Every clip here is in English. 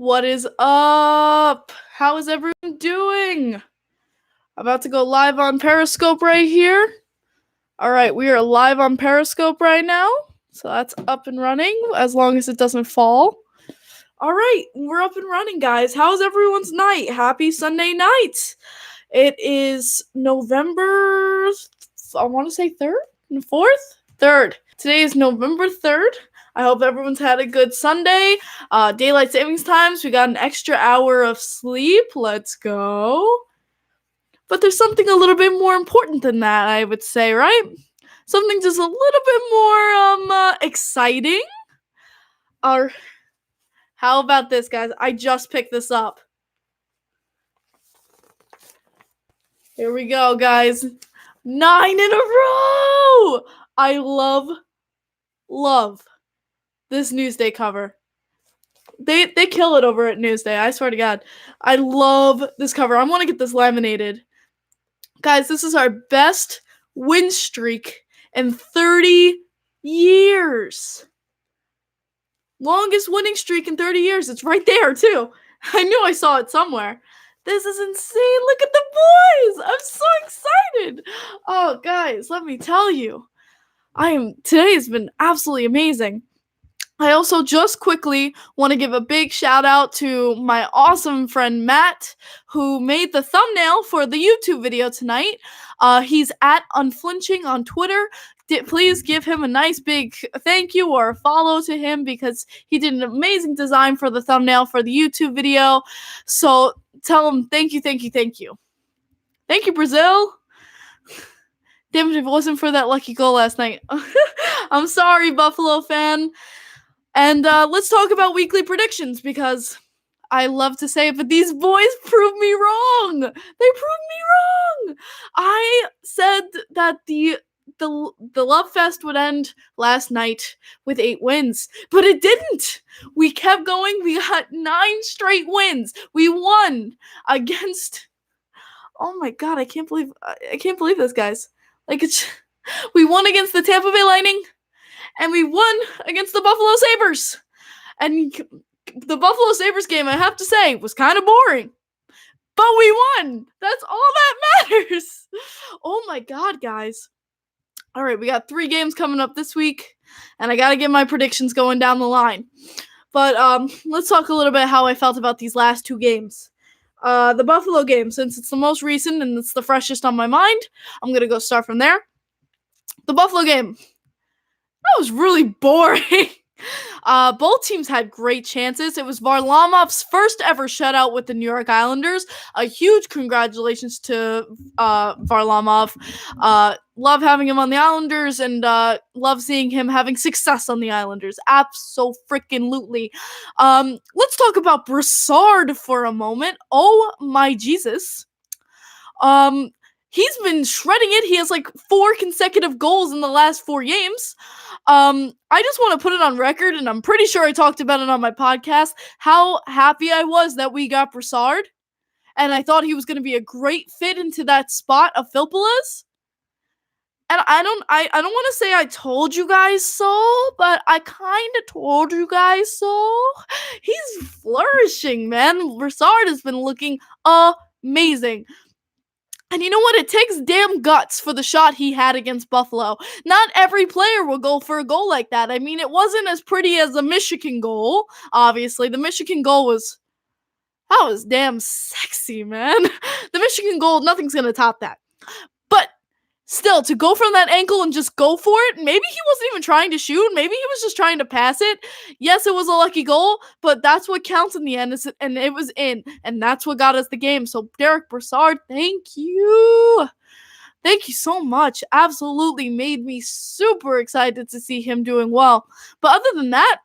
What is up? How is everyone doing? About to go live on Periscope right here. Alright, we are live on Periscope right now. So that's up and running, as long as it doesn't fall. Alright, we're up and running, guys. How's everyone's night? Happy Sunday night! It is November, I want to say 3rd? 4th? 3rd. Today is November 3rd. I hope everyone's had a good Sunday. Daylight savings times, we got an extra hour of sleep. Let's go. But there's something a little bit more important than that, I would say, right? Something just a little bit more exciting. How about this, guys? I just picked this up. Here we go, guys. 9 in a row! I love this Newsday cover. They kill it over at Newsday, I swear to God. I love this cover. I want to get this laminated. Guys, this is our best win streak in 30 years. Longest winning streak in 30 years. It's right there, too. I knew I saw it somewhere. This is insane. Look at the boys. I'm so excited. Oh, guys, let me tell you. Today has been absolutely amazing. I also just quickly want to give a big shout out to my awesome friend Matt, who made the thumbnail for the YouTube video tonight. He's at Unflinching on Twitter. Please give him a nice big thank you or a follow to him, because he did an amazing design for the thumbnail for the YouTube video. So tell him thank you. Thank you, Brazil. Damn it, if it wasn't for that lucky goal last night. I'm sorry, Buffalo fan. And let's talk about weekly predictions, because I love to say it, but these boys proved me wrong. They proved me wrong. I said that the Love Fest would end last night with 8 wins, but it didn't. We kept going. We got 9 straight wins. We won against. Oh my God! I can't believe this, guys. We won against the Tampa Bay Lightning. And we won against the Buffalo Sabres. And the Buffalo Sabres game, I have to say, was kind of boring. But we won. That's all that matters. Oh my God, guys. All right, we got 3 games coming up this week. And I got to get my predictions going down the line. But let's talk a little bit how I felt about these last 2 games. The Buffalo game, since it's the most recent and it's the freshest on my mind, I'm going to go start from there. The Buffalo game. That was really boring. Both teams had great chances. It was Varlamov's first ever shutout with the New York Islanders. A huge congratulations to Varlamov. Love having him on the Islanders, and love seeing him having success on the Islanders. Abso-freaking-lutely. Let's talk about Brassard for a moment. Oh my Jesus. He's been shredding it. He has 4 consecutive goals in the last 4 games. I just want to put it on record, and I'm pretty sure I talked about it on my podcast, how happy I was that we got Brassard. And I thought he was going to be a great fit into that spot of Filppula's. And I don't want to say I told you guys so, but I kind of told you guys so. He's flourishing, man. Brassard has been looking amazing. And you know what? It takes damn guts for the shot he had against Buffalo. Not every player will go for a goal like that. I mean, it wasn't as pretty as the Michigan goal, obviously. The Michigan goal was damn sexy, man. The Michigan goal, nothing's going to top that. But still, to go from that ankle and just go for it, maybe he wasn't even trying to shoot. Maybe he was just trying to pass it. Yes, it was a lucky goal, but that's what counts in the end, and it was in, and that's what got us the game. So, Derek Brassard, thank you. Thank you so much. Absolutely made me super excited to see him doing well. But other than that,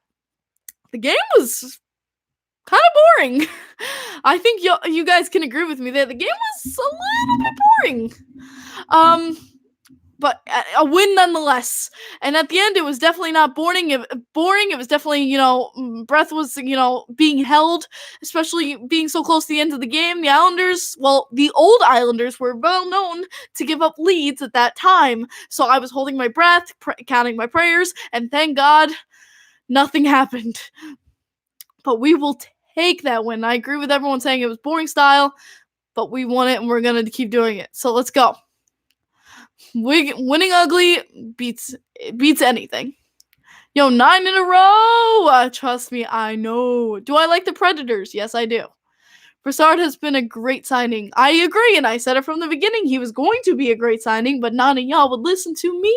the game was kind of boring. I think you guys can agree with me there. The game was a little bit boring. But a win nonetheless. And at the end, it was definitely not boring. It was definitely, breath was, being held, especially being so close to the end of the game. The Islanders, the old Islanders were well known to give up leads at that time. So I was holding my breath, counting my prayers, and thank God nothing happened. But we will take that win. I agree with everyone saying it was boring style, but we won it and we're going to keep doing it. So let's go. Winning ugly beats anything. Yo, 9 in a row! Trust me, I know. Do I like the Predators? Yes, I do. Brassard has been a great signing. I agree, and I said it from the beginning. He was going to be a great signing, but none of y'all would listen to me.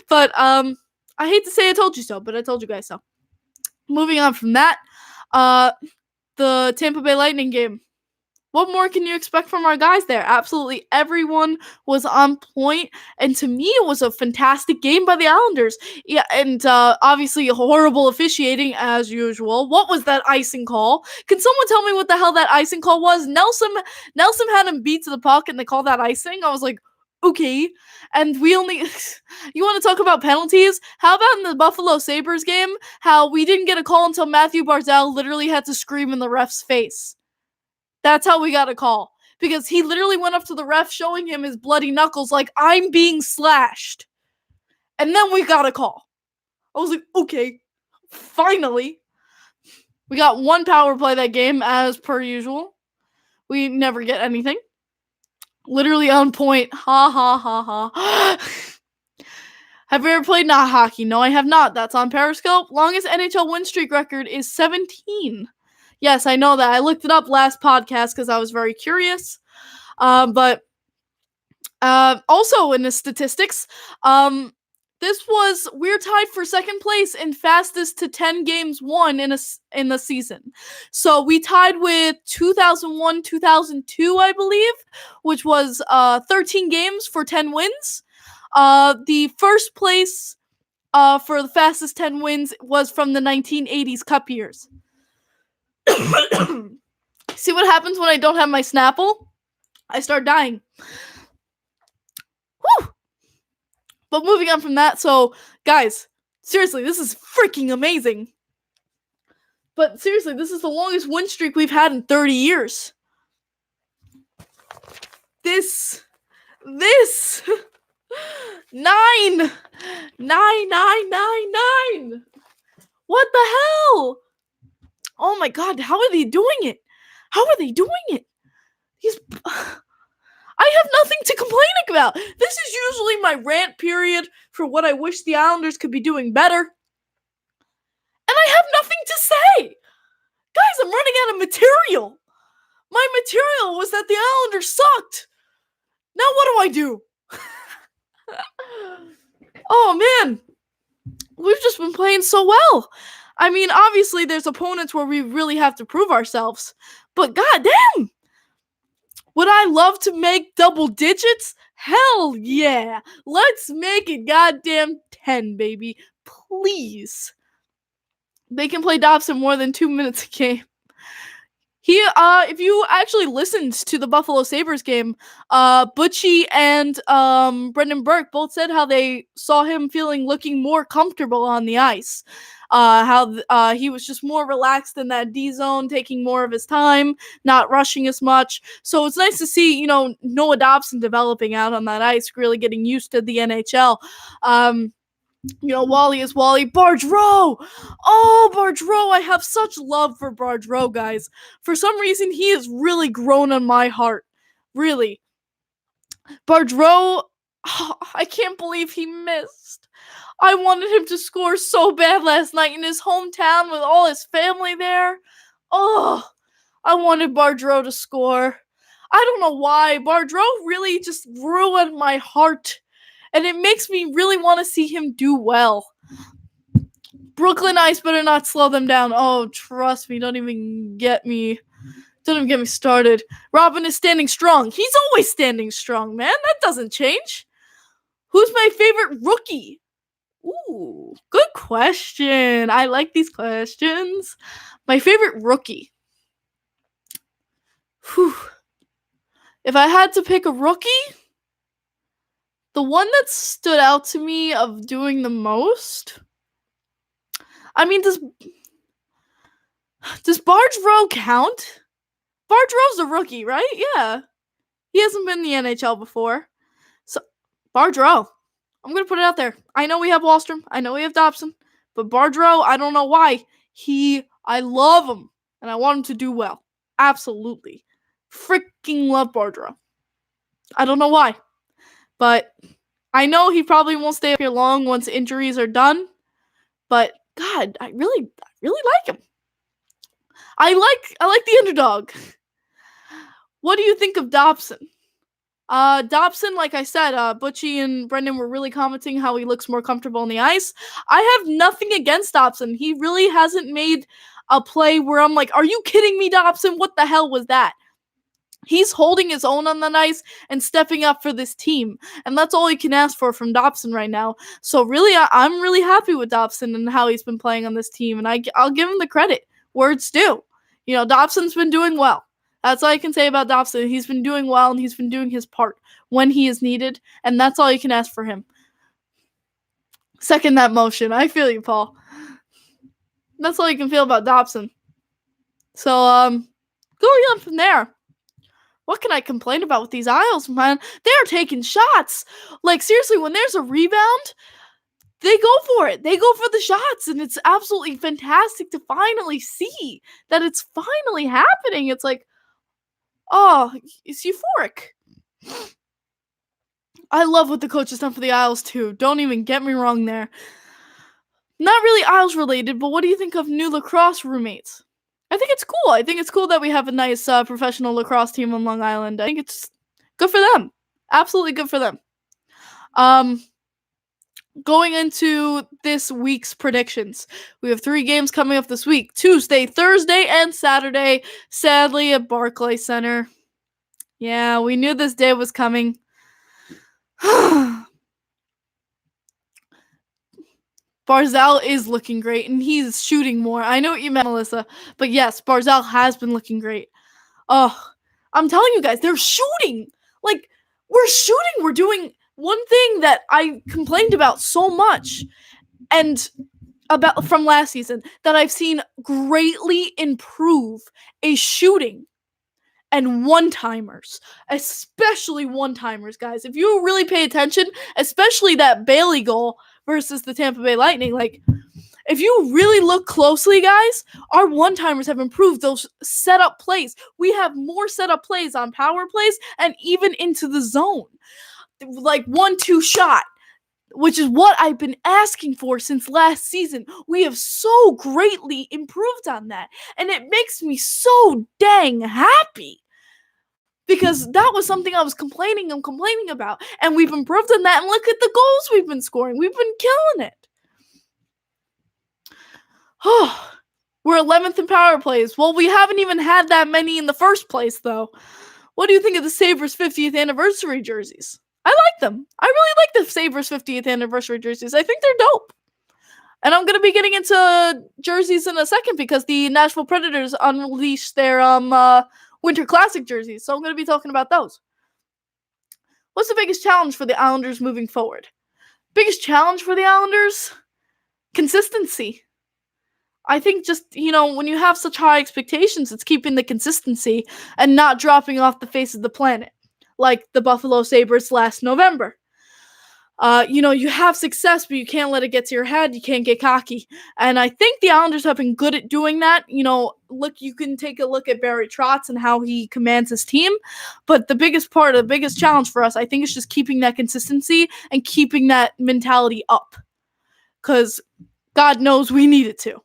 But I hate to say I told you so, but I told you guys so. Moving on from that, the Tampa Bay Lightning game. What more can you expect from our guys there? Absolutely everyone was on point, and to me, it was a fantastic game by the Islanders. Yeah, and obviously horrible officiating as usual. What was that icing call? Can someone tell me what the hell that icing call was? Nelson had him beat to the puck, and they called that icing. I was like, okay. And we only... You want to talk about penalties? How about in the Buffalo Sabres game, how we didn't get a call until Matthew Barzal literally had to scream in the ref's face? That's how we got a call. Because he literally went up to the ref showing him his bloody knuckles like, I'm being slashed. And then we got a call. I was like, okay, finally. We got one power play that game, as per usual. We never get anything. Literally on point. Ha ha ha ha. Have you ever played not hockey? No, I have not. That's on Periscope. Longest NHL win streak record is 17. Yes, I know that. I looked it up last podcast because I was very curious. But also in the statistics, we're tied for second place in fastest to 10 games won in the season. So we tied with 2001, 2002, I believe, which was 13 games for 10 wins. The first place for the fastest 10 wins was from the 1980s Cup years. See what happens when I don't have my Snapple? I start dying. Whew! But moving on from that, so, guys, seriously, this is freaking amazing. But seriously, this is the longest win streak we've had in 30 years. This 9! What the hell? Oh my god, how are they doing it? I have nothing to complain about. This is usually my rant period for what I wish the Islanders could be doing better. And I have nothing to say. Guys, I'm running out of material. My material was that the Islanders sucked. Now what do? Oh man. We've just been playing so well. I mean, obviously there's opponents where we really have to prove ourselves. But goddamn! Would I love to make double digits? Hell yeah! Let's make it goddamn 10, baby. Please. They can play Dobson more than 2 minutes a game. If you actually listened to the Buffalo Sabres game, Butchie and Brendan Burke both said how they saw him looking more comfortable on the ice. How he was just more relaxed in that D zone, taking more of his time, not rushing as much. So it's nice to see, Noah Dobson developing out on that ice, really getting used to the NHL. Wally is Wally. Bardreau! Oh, Bardreau! I have such love for Bardreau, guys. For some reason, he has really grown on my heart. Really. Bardreau, I can't believe he missed. I wanted him to score so bad last night in his hometown with all his family there. Oh, I wanted Bardreau to score. I don't know why. Bardreau really just grew on my heart. And it makes me really want to see him do well. Brooklyn Ice better not slow them down. Oh, trust me. Don't even get me started. Robin is standing strong. He's always standing strong, man. That doesn't change. Who's my favorite rookie? Ooh, good question. I like these questions. My favorite rookie. Whew. If I had to pick a rookie... The one that stood out to me of doing the most? I mean, does Bardreau count? Bardreau's a rookie, right? Yeah. He hasn't been in the NHL before. So, Bardreau. I'm going to put it out there. I know we have Wallstrom. I know we have Dobson. But Bardreau, I don't know why. I love him, and I want him to do well. Absolutely. Freaking love Bardra. I don't know why, but I know he probably won't stay up here long once injuries are done, but God, I really like him. I like the underdog. What do you think of Dobson? Dobson, like I said, Butchie and Brendan were really commenting how he looks more comfortable on the ice. I have nothing against Dobson. He really hasn't made a play where I'm like, are you kidding me, Dobson? What the hell was that? He's holding his own on the ice and stepping up for this team. And that's all you can ask for from Dobson right now. So really, I'm really happy with Dobson and how he's been playing on this team. And I'll give him the credit where it's due. You know, Dobson's been doing well. That's all I can say about Dobson. He's been doing well, and he's been doing his part when he is needed. And that's all you can ask for him. Second that motion. I feel you, Paul. That's all you can feel about Dobson. So, going on from there. What can I complain about with these Isles, man? They're taking shots. Like, seriously, when there's a rebound, they go for it. They go for the shots, and it's absolutely fantastic to finally see that it's finally happening. It's like, oh, it's euphoric. I love what the coach has done for the Isles, too. Don't even get me wrong there. Not really Isles related, but what do you think of new lacrosse roommates? I think it's cool. I think it's cool that we have a nice professional lacrosse team on Long Island. I think it's good for them. Absolutely good for them. Going into this week's predictions. We have 3 games coming up this week. Tuesday, Thursday, and Saturday. Sadly, at Barclays Center. Yeah, we knew this day was coming. Barzal is looking great, and he's shooting more. I know what you meant, Melissa, but yes, Barzal has been looking great. Oh, I'm telling you guys, they're shooting. Like, we're shooting. We're doing one thing that I complained about so much, and about from last season, that I've seen greatly improve is shooting and one-timers, especially one-timers, guys. If you really pay attention, especially that Bailey goal versus the Tampa Bay Lightning, like, if you really look closely, guys, our one-timers have improved those setup plays. We have more setup plays on power plays and even into the zone. Like 1-2 shot, which is what I've been asking for since last season. We have so greatly improved on that, and it makes me so dang happy. Because that was something I was complaining about. And we've improved on that. And look at the goals we've been scoring. We've been killing it. Oh, we're 11th in power plays. Well, we haven't even had that many in the first place, though. What do you think of the Sabres 50th anniversary jerseys? I like them. I really like the Sabres 50th anniversary jerseys. I think they're dope. And I'm going to be getting into jerseys in a second because the Nashville Predators unleashed their Winter Classic jerseys, so I'm going to be talking about those. What's the biggest challenge for the Islanders moving forward? Biggest challenge for the Islanders? Consistency. I think just, when you have such high expectations, it's keeping the consistency and not dropping off the face of the planet, like the Buffalo Sabres last November. You have success, but you can't let it get to your head. You can't get cocky. And I think the Islanders have been good at doing that. You can take a look at Barry Trotz and how he commands his team. But the biggest challenge for us, I think, is just keeping that consistency and keeping that mentality up. Because God knows we need it to.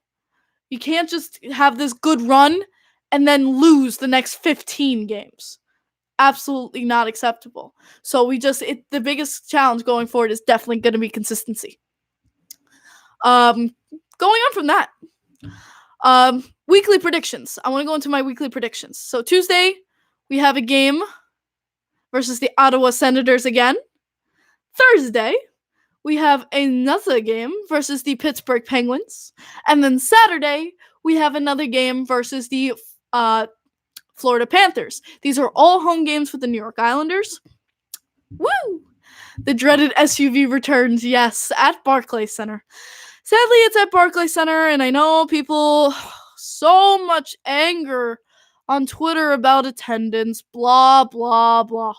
You can't just have this good run and then lose the next 15 games. Absolutely not acceptable. So the biggest challenge going forward is definitely going to be consistency. Going on from that, weekly predictions. I want to go into my weekly predictions. So Tuesday, we have a game versus the Ottawa Senators again. Thursday, we have another game versus the Pittsburgh Penguins. And then Saturday, we have another game versus the Florida Panthers. These are all home games for the New York Islanders. Woo! The dreaded SUV returns, yes, at Barclays Center. Sadly, it's at Barclays Center, and I know people, so much anger on Twitter about attendance, blah, blah, blah.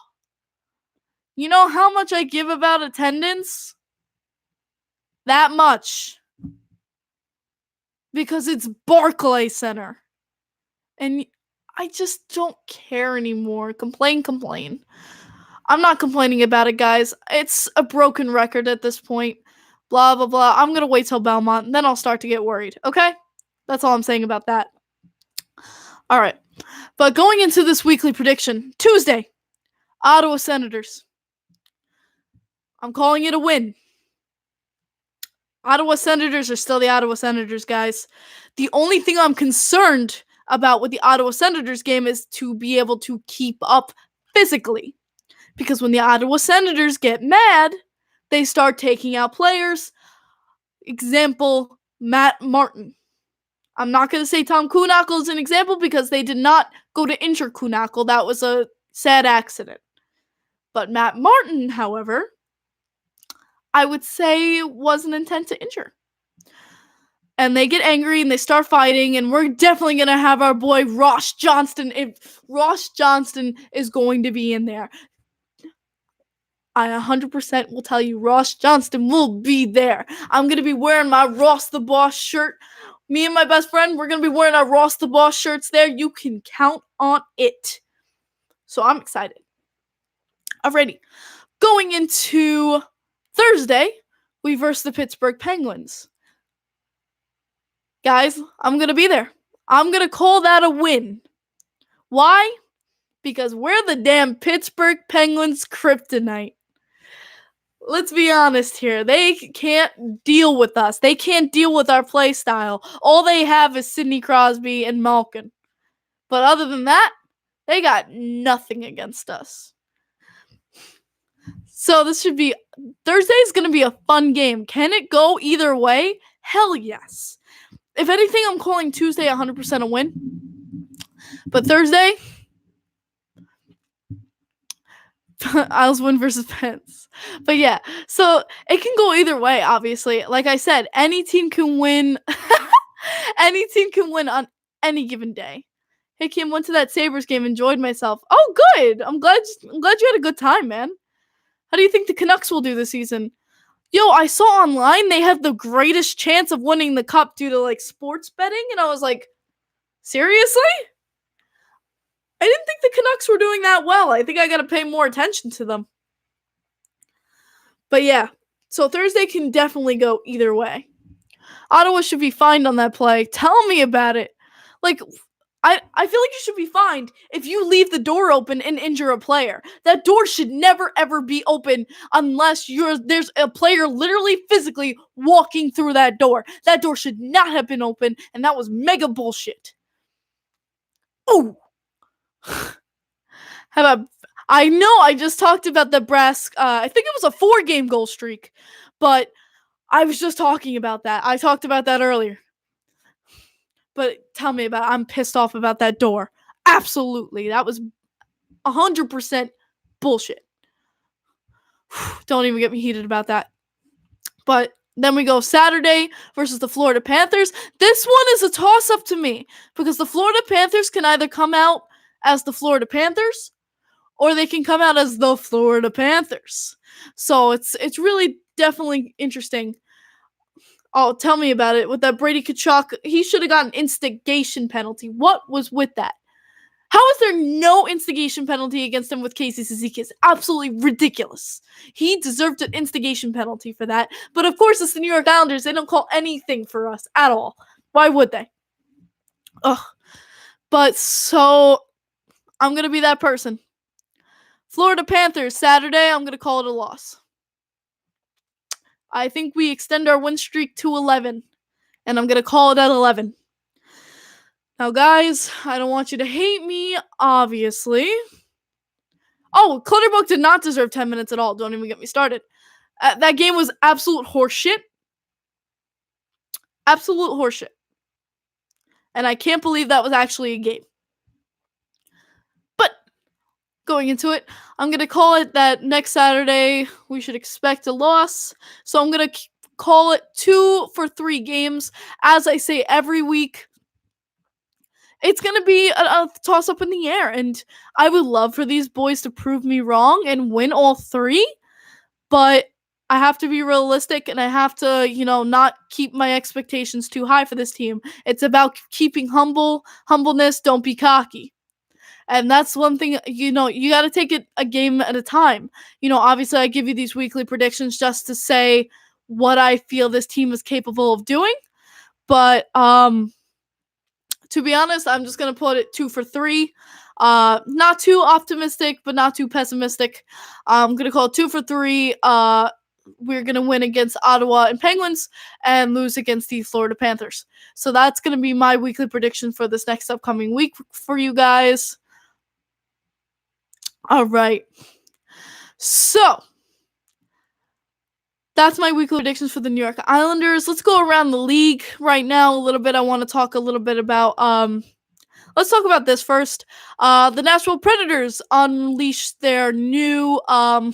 You know how much I give about attendance? That much. because it's Barclays Center. And I just don't care anymore. Complain. I'm not complaining about it, guys. It's a broken record at this point. Blah, blah, blah. I'm going to wait till Belmont, and then I'll start to get worried, okay? That's all I'm saying about that. All right. But going into this weekly prediction, Tuesday, Ottawa Senators. I'm calling it a win. Ottawa Senators are still the Ottawa Senators, guys. The only thing I'm concerned about with the Ottawa Senators game is to be able to keep up physically. Because when the Ottawa Senators get mad, they start taking out players. Example, Matt Martin. I'm not going to say Tom Kuhnhackl is an example because they did not go to injure Kuhnhackl. That was a sad accident. But Matt Martin, however, I would say was an intent to injure. And they get angry and they start fighting, and we're definitely going to have our boy Ross Johnston. If Ross Johnston is going to be in there, I 100% will tell you Ross Johnston will be there. I'm going to be wearing my Ross the Boss shirt. Me and my best friend, we're going to be wearing our Ross the Boss shirts there. You can count on it. So I'm excited. Alrighty. Going into Thursday, we verse the Pittsburgh Penguins. Guys, I'm going to be there. I'm going to call that a win. Why? Because we're the damn Pittsburgh Penguins kryptonite. Let's be honest here. They can't deal with us. They can't deal with our play style. All they have is Sidney Crosby and Malkin. But other than that, they got nothing against us. So this should be... Thursday's going to be a fun game. Can it go either way? Hell yes. If anything, I'm calling Tuesday 100% a win. But Thursday... Isles win versus Pens. But yeah, so it can go either way, obviously. Like I said, any team can win. Any team can win on any given day. Hey Kim, went to that Sabres game, enjoyed myself. Oh, good. I'm glad you had a good time, man. How do you think the Canucks will do this season? Yo, I saw online they have the greatest chance of winning the cup due to like sports betting, and I was like, seriously? I didn't think the Canucks were doing that well. I think I gotta pay more attention to them. But yeah, so Thursday can definitely go either way. Ottawa should be fined on that play. Tell me about it. Like, I feel like you should be fined if you leave the door open and injure a player. That door should never, ever be open unless there's a player literally physically walking through that door. That door should not have been open, and that was mega bullshit. Oh! How about... I know I just talked about the Brass... I think it was a 4-game goal streak, but I was just talking about that. I talked about that earlier. But tell me about it. I'm pissed off about that door. Absolutely. That was 100% bullshit. Don't even get me heated about that. But then we go Saturday versus the Florida Panthers. This one is a toss-up to me because the Florida Panthers can either come out as the Florida Panthers or they can come out as the Florida Panthers. So it's really definitely interesting. Oh, tell me about it. With that Brady Tkachuk, he should have got an instigation penalty. What was with that? How is there no instigation penalty against him with Casey Cizikas? Absolutely ridiculous. He deserved an instigation penalty for that. But of course, it's the New York Islanders. They don't call anything for us at all. Why would they? Ugh. But so, I'm going to be that person. Florida Panthers, Saturday, I'm going to call it a loss. I think we extend our win streak to 11. And I'm going to call it at 11. Now, guys, I don't want you to hate me, obviously. Oh, Clutterbuck did not deserve 10 minutes at all. Don't even get me started. That game was absolute horseshit. Absolute horseshit. And I can't believe that was actually a game. But, going into it, I'm going to call it that next Saturday we should expect a loss. So I'm going to call it 2 for 3 games. As I say every week, it's going to be a toss-up in the air, and I would love for these boys to prove me wrong and win all 3, but I have to be realistic and I have to, not keep my expectations too high for this team. It's about keeping humbleness, don't be cocky. And that's one thing, you got to take it a game at a time. Obviously I give you these weekly predictions just to say what I feel this team is capable of doing. But to be honest, I'm just going to put it 2 for 3. Not too optimistic, but not too pessimistic. I'm going to call it 2 for 3. We're going to win against Ottawa and Penguins and lose against the Florida Panthers. So that's going to be my weekly prediction for this next upcoming week for you guys. All right. So that's my weekly predictions for the New York Islanders. Let's go around the league right now a little bit. I want to talk a little bit about let's talk about this first. The Nashville Predators unleashed their new blah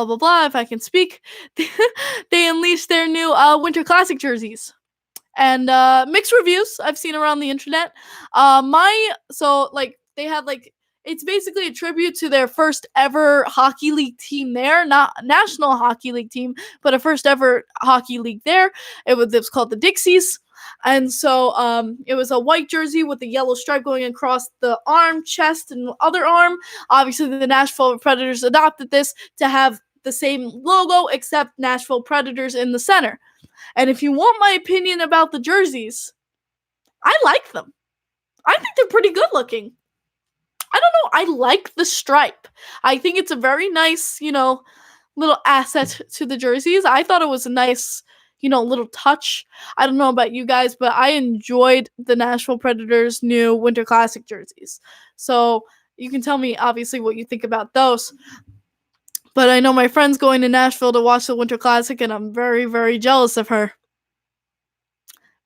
blah blah, if I can speak. They unleashed their new Winter Classic jerseys. And mixed reviews I've seen around the internet. They had it's basically a tribute to their first ever hockey league team there, not a national hockey league team, but a first ever hockey league there. It was called the Dixies. And so it was a white jersey with a yellow stripe going across the arm, chest, and other arm. Obviously, the Nashville Predators adopted this to have the same logo, except Nashville Predators in the center. And if you want my opinion about the jerseys, I like them. I think they're pretty good looking. I don't know. I like the stripe. I think it's a very nice, little asset to the jerseys. I thought it was a nice, little touch. I don't know about you guys, but I enjoyed the Nashville Predators' new Winter Classic jerseys. So you can tell me, obviously, what you think about those. But I know my friend's going to Nashville to watch the Winter Classic, and I'm very, very jealous of her.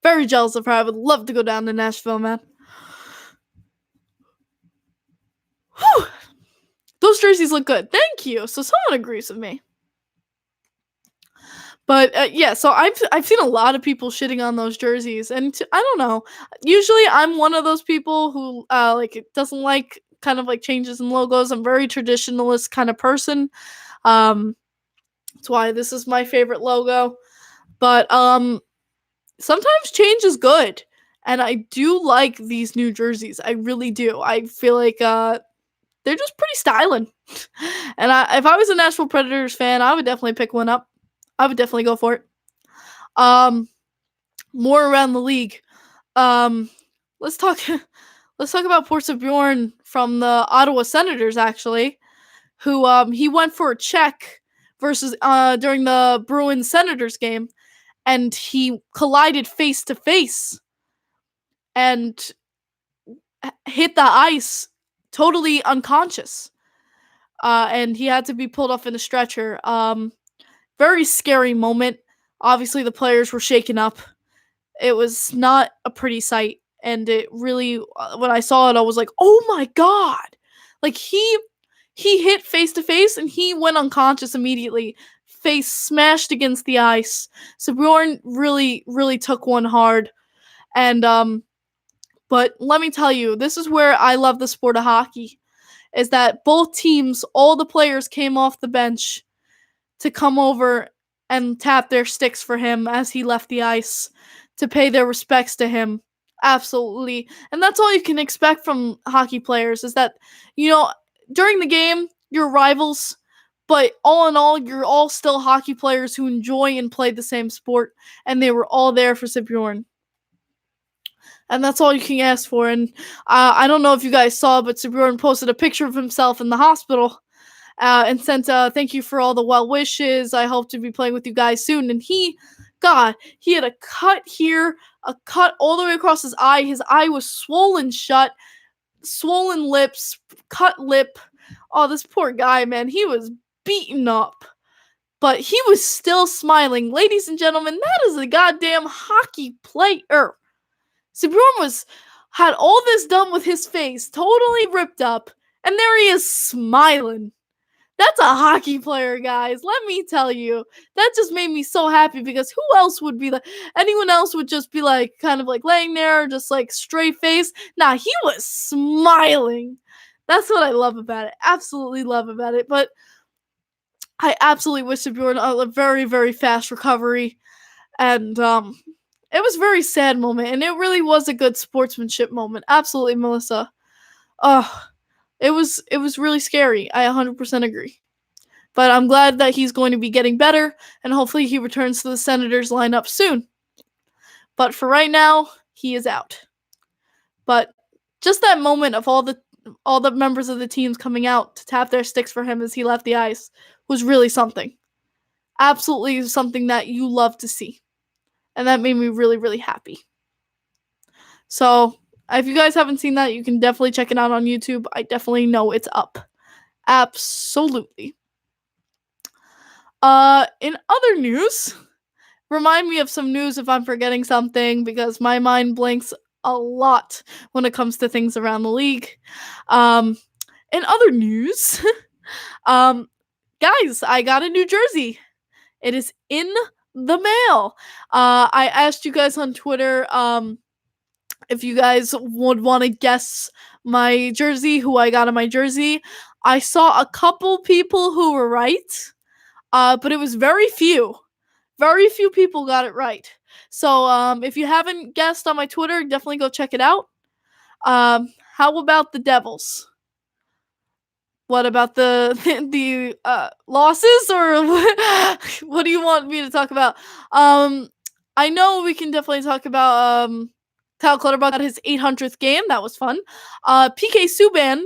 Very jealous of her. I would love to go down to Nashville, man. Whew. Those jerseys look good. Thank you. So someone agrees with me. But yeah, so I've seen a lot of people shitting on those jerseys, and I don't know. Usually, I'm one of those people who doesn't like kind of like changes in logos. I'm a very traditionalist kind of person. That's why this is my favorite logo. But sometimes change is good, and I do like these new jerseys. I really do. I feel like they're just pretty styling. And if I was a Nashville Predators fan, I would definitely pick one up. I would definitely go for it. More around the league. Let's talk about Portia Bjorn from the Ottawa Senators, actually, who he went for a check versus during the Bruins Senators game, and he collided face to face and hit the ice totally unconscious. And he had to be pulled off in a stretcher. Very scary moment. Obviously, the players were shaken up. It was not a pretty sight. And it really, when I saw it, I was like, oh my God. Like, he hit face to face and he went unconscious immediately. Face smashed against the ice. So Bjorn really, really took one hard. And, but let me tell you, this is where I love the sport of hockey. Is that both teams, all the players came off the bench to come over and tap their sticks for him as he left the ice, to pay their respects to him. Absolutely. And that's all you can expect from hockey players, is that, during the game, you're rivals, but all in all, you're all still hockey players who enjoy and play the same sport, and they were all there for Bjorn. And that's all you can ask for. And I don't know if you guys saw, but Bjorn posted a picture of himself in the hospital and sent thank you for all the well wishes. I hope to be playing with you guys soon. And he had a cut here, a cut all the way across his eye. His eye was swollen shut, swollen lips, cut lip. Oh, this poor guy, man. He was beaten up. But he was still smiling. Ladies and gentlemen, that is a goddamn hockey player. Bjorn had all this done with his face, totally ripped up, and there he is smiling. That's a hockey player, guys. Let me tell you. That just made me so happy, because who else would be like, anyone else would just be like, kind of like laying there, just like straight face. Nah, he was smiling. That's what I love about it. Absolutely love about it. But I absolutely wish Bjorn a very, very fast recovery. And it was a very sad moment, and it really was a good sportsmanship moment. Absolutely, Melissa. Oh, it was really scary. I 100% agree. But I'm glad that he's going to be getting better, and hopefully he returns to the Senators lineup soon. But for right now, he is out. But just that moment of all the members of the teams coming out to tap their sticks for him as he left the ice was really something. Absolutely something that you love to see. And that made me really, really happy. So, if you guys haven't seen that, you can definitely check it out on YouTube. I definitely know it's up. Absolutely. In other news, remind me of some news if I'm forgetting something, because my mind blanks a lot when it comes to things around the league. In other news, guys, I got a new jersey. It is in the mail. I asked you guys on Twitter if you guys would want to guess my jersey, who I got in my jersey. I saw a couple people who were right, but it was very few. Very few people got it right. So if you haven't guessed on my Twitter, definitely go check it out. How about the Devils? What about the losses, or what do you want me to talk about? I know we can definitely talk about Kyle Clutterbuck got his 800th game. That was fun. PK Subban,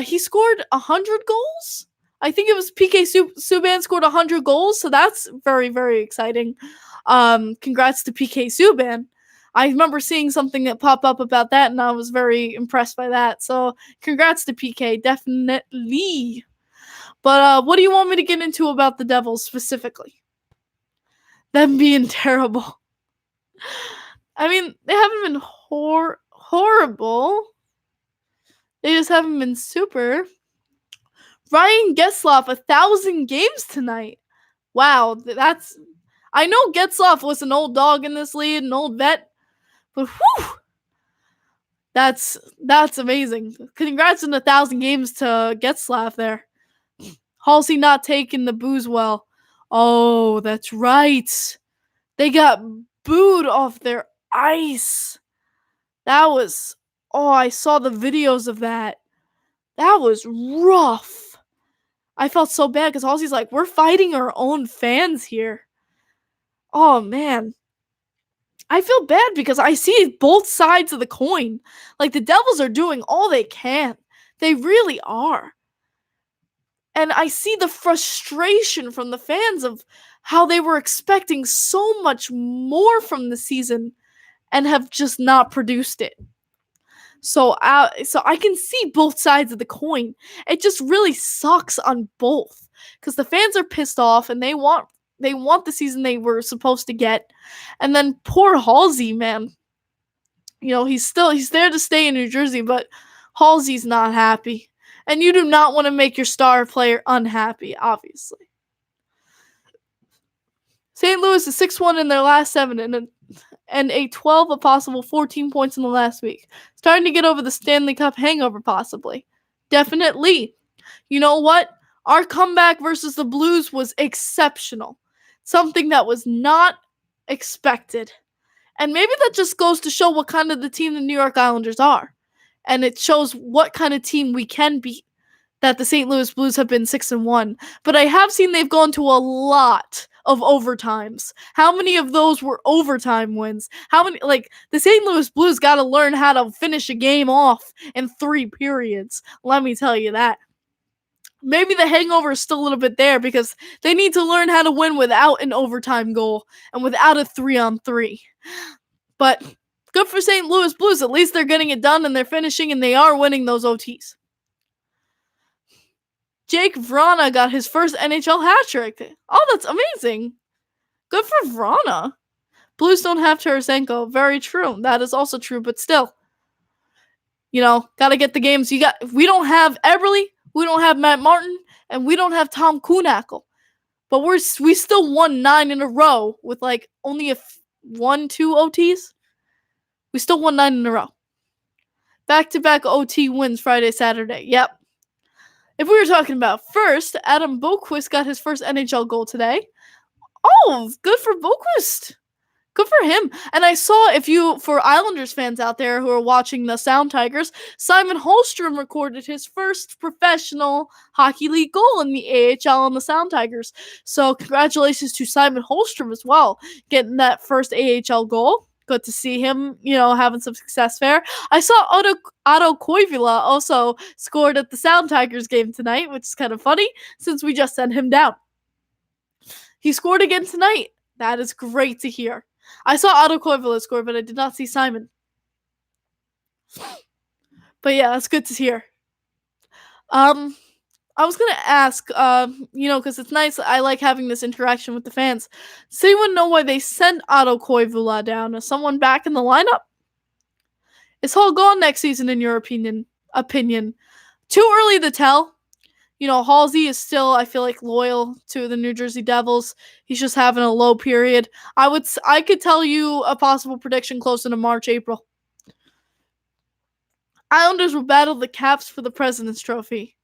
he scored 100 goals. I think it was PK Subban scored 100 goals, so that's very, very exciting. Congrats to PK Subban. I remember seeing something that popped up about that, and I was very impressed by that. So, congrats to PK, definitely. But what do you want me to get into about the Devils specifically? Them being terrible. I mean, they haven't been horrible. They just haven't been super. Ryan Getzlaf, 1,000 games tonight. Wow, that's... I know Getzlaf was an old dog in this league, an old vet, but whew! That's amazing. Congrats on 1,000 games to Getzlaf there. Halsey not taking the booze well. Oh, that's right. They got booed off their ice. That was... Oh, I saw the videos of that. That was rough. I felt so bad because Halsey's like, we're fighting our own fans here. Oh, man. I feel bad because I see both sides of the coin. Like, the Devils are doing all they can. They really are. And I see the frustration from the fans of how they were expecting so much more from the season and have just not produced it. So I can see both sides of the coin. It just really sucks on both because the fans are pissed off and they want the season they were supposed to get. And then poor Halsey, man. You know, he's there to stay in New Jersey, but Halsey's not happy. And you do not want to make your star player unhappy, obviously. St. Louis is 6-1 in their last 7 and a 12 a possible 14 points in the last week. Starting to get over the Stanley Cup hangover, possibly. Definitely. You know what? Our comeback versus the Blues was exceptional. Something that was not expected. And maybe that just goes to show what kind of the team the New York Islanders are. And it shows what kind of team we can beat. That the St. Louis Blues have been 6-1. But I have seen they've gone to a lot of overtimes. How many of those were overtime wins? How many, like, the St. Louis Blues got to learn how to finish a game off in 3 periods. Let me tell you that. Maybe the hangover is still a little bit there because they need to learn how to win without an overtime goal and without a 3-on-3. But good for St. Louis Blues. At least they're getting it done and they're finishing and they are winning those OTs. Jake Vrana got his first NHL hat trick. Oh, that's amazing. Good for Vrana. Blues don't have Tarasenko. Very true. That is also true, but still. You know, gotta get the games. We don't have Eberle, we don't have Matt Martin, and we don't have Tom Kuhnackel. But we still won 9 in a row with like only 1-2 OTs. We still won 9 in a row. Back-to-back OT wins Friday, Saturday. Yep. If we were talking about first, Adam Boquist got his first NHL goal today. Oh, good for Boquist. Good for him. And I saw, for Islanders fans out there who are watching the Sound Tigers, Simon Holmstrom recorded his first professional hockey league goal in the AHL on the Sound Tigers. So congratulations to Simon Holmstrom as well, getting that first AHL goal. Good to see him, having some success there. I saw Otto Koivula also scored at the Sound Tigers game tonight, which is kind of funny since we just sent him down. He scored again tonight. That is great to hear. I saw Otto Koivula score, but I did not see Simon. But yeah, that's good to hear. I was going to ask, because it's nice. I like having this interaction with the fans. Does anyone know why they sent Otto Koivula down? Is someone back in the lineup? Is Hall gone next season, in your opinion? Too early to tell. Halsey is still, I feel like, loyal to the New Jersey Devils. He's just having a low period. I could tell you a possible prediction closer to March, April. Islanders will battle the Caps for the President's Trophy.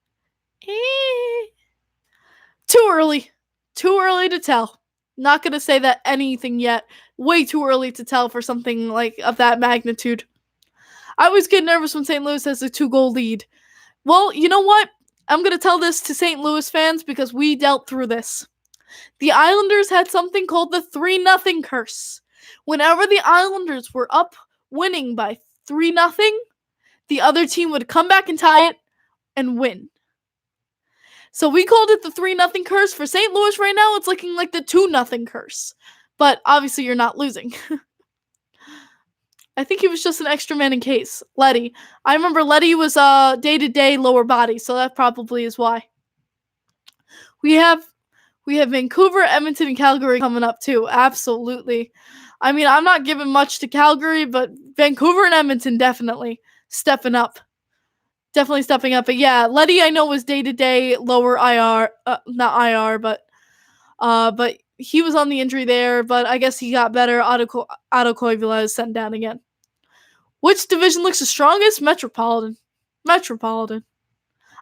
Too early. Too early to tell. Not going to say that anything yet. Way too early to tell for something like of that magnitude. I always get nervous when St. Louis has a 2-goal lead. Well, you know what? I'm going to tell this to St. Louis fans because we dealt through this. The Islanders had something called the 3-0 curse. Whenever the Islanders were up winning by 3-0, the other team would come back and tie it and win. So we called it the 3-0 curse. For St. Louis right now, it's looking like the 2-0 curse. But obviously you're not losing. I think he was just an extra man in case. Letty. I remember Letty was day-to-day lower body, so that probably is why. We have Vancouver, Edmonton, and Calgary coming up too. Absolutely. I mean, I'm not giving much to Calgary, but Vancouver and Edmonton definitely stepping up. Definitely stepping up. But yeah, Letty I know was day-to-day lower IR, not IR, but he was on the injury there, but I guess he got better. Otto Koivula is sent down again. Which division looks the strongest? Metropolitan.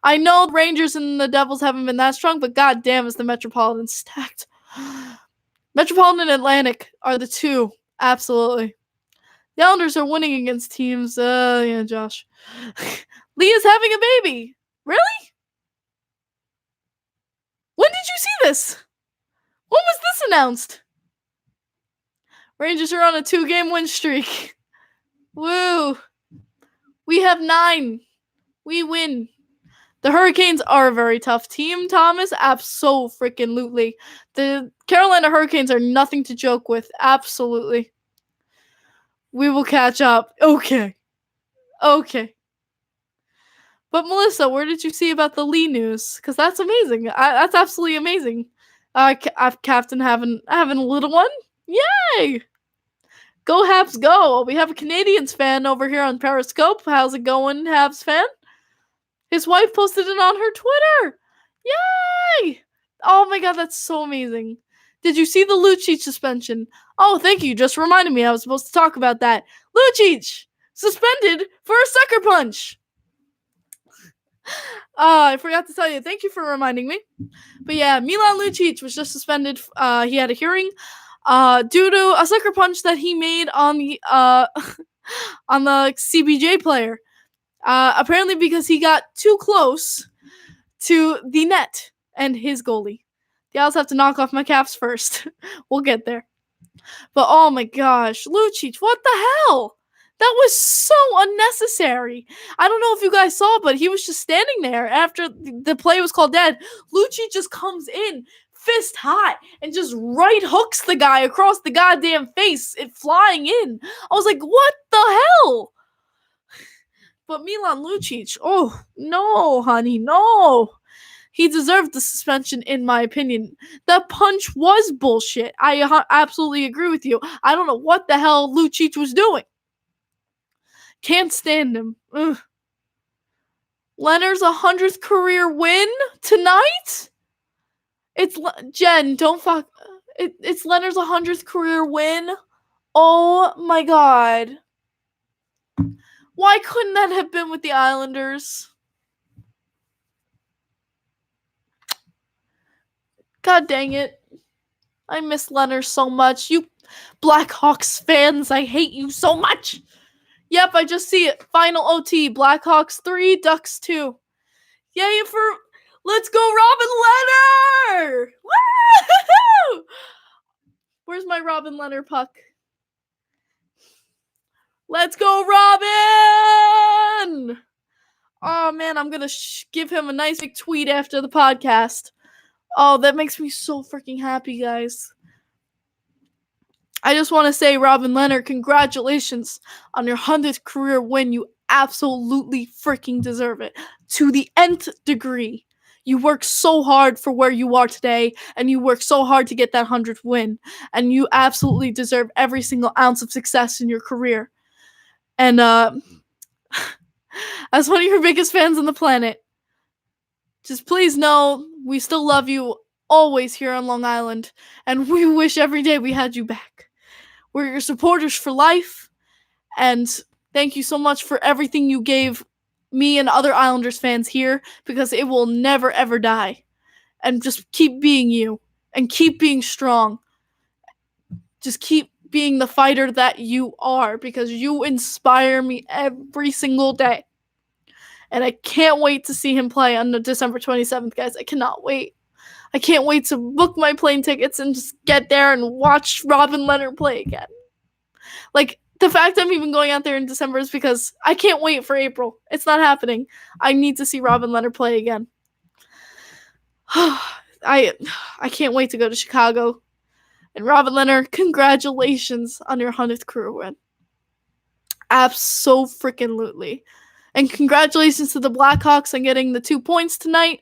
I know the Rangers and the Devils haven't been that strong, but goddamn is the Metropolitan stacked. Metropolitan and Atlantic are the two. Absolutely. The Islanders are winning against teams. Yeah, Josh. Leah's having a baby. Really? When did you see this? When was this announced? Rangers are on a 2-game win streak. Woo. We have 9. We win. The Hurricanes are a very tough team, Thomas. Abso-freaking-lutely. The Carolina Hurricanes are nothing to joke with. Absolutely. We will catch up. Okay. But Melissa, where did you see about the Lee news? Because that's amazing. That's absolutely amazing. Captain having a little one. Yay! Go Habs go! We have a Canadiens fan over here on Periscope. How's it going, Habs fan? His wife posted it on her Twitter. Yay! Oh my god, that's so amazing. Did you see the Lucic suspension? Oh, thank you. Just reminded me I was supposed to talk about that. Lucic suspended for a sucker punch. I forgot to tell you. Thank you for reminding me. But yeah, Milan Lucic was just suspended. He had a hearing due to a sucker punch that he made on the on the CBJ player. Apparently because he got too close to the net and his goalie. The Owls have to knock off my Caps first. We'll get there. But oh my gosh, Lucic, what the hell? That was so unnecessary. I don't know if you guys saw, but he was just standing there after the play was called dead. Lucic just comes in, fist high, and just right hooks the guy across the goddamn face, it flying in. I was like, what the hell? But Milan Lucic, oh, no, honey, no. He deserved the suspension, in my opinion. That punch was bullshit. I absolutely agree with you. I don't know what the hell Lucic was doing. Can't stand him. Ugh. Leonard's 100th career win tonight? It's Jen, don't fuck. It's Leonard's 100th career win. Oh my god. Why couldn't that have been with the Islanders? God dang it. I miss Leonard so much. You Blackhawks fans, I hate you so much. Yep, I just see it. Final OT. Blackhawks 3, Ducks 2. Yay for... Let's go, Robin Leonard! Woo! Where's my Robin Leonard puck? Let's go, Robin! Oh, man, I'm going to give him a nice big tweet after the podcast. Oh, that makes me so freaking happy, guys. I just want to say, Robin Leonard, congratulations on your 100th career win. You absolutely freaking deserve it. To the nth degree. You worked so hard for where you are today, and you worked so hard to get that 100th win. And you absolutely deserve every single ounce of success in your career. And, as one of your biggest fans on the planet, just please know we still love you always here on Long Island, and we wish every day we had you back. We're your supporters for life, and thank you so much for everything you gave me and other Islanders fans here, because it will never ever die. And just keep being you, and keep being strong. Just keep being the fighter that you are, because you inspire me every single day. And I can't wait to see him play on December 27th, guys. I cannot wait. I can't wait to book my plane tickets and just get there and watch Robin Leonard play again. Like, the fact I'm even going out there in December is because I can't wait for April. It's not happening. I need to see Robin Leonard play again. I can't wait to go to Chicago. And Robin Leonard, congratulations on your 100th career win. Abso-freaking-lutely. And congratulations to the Blackhawks on getting the 2 points tonight.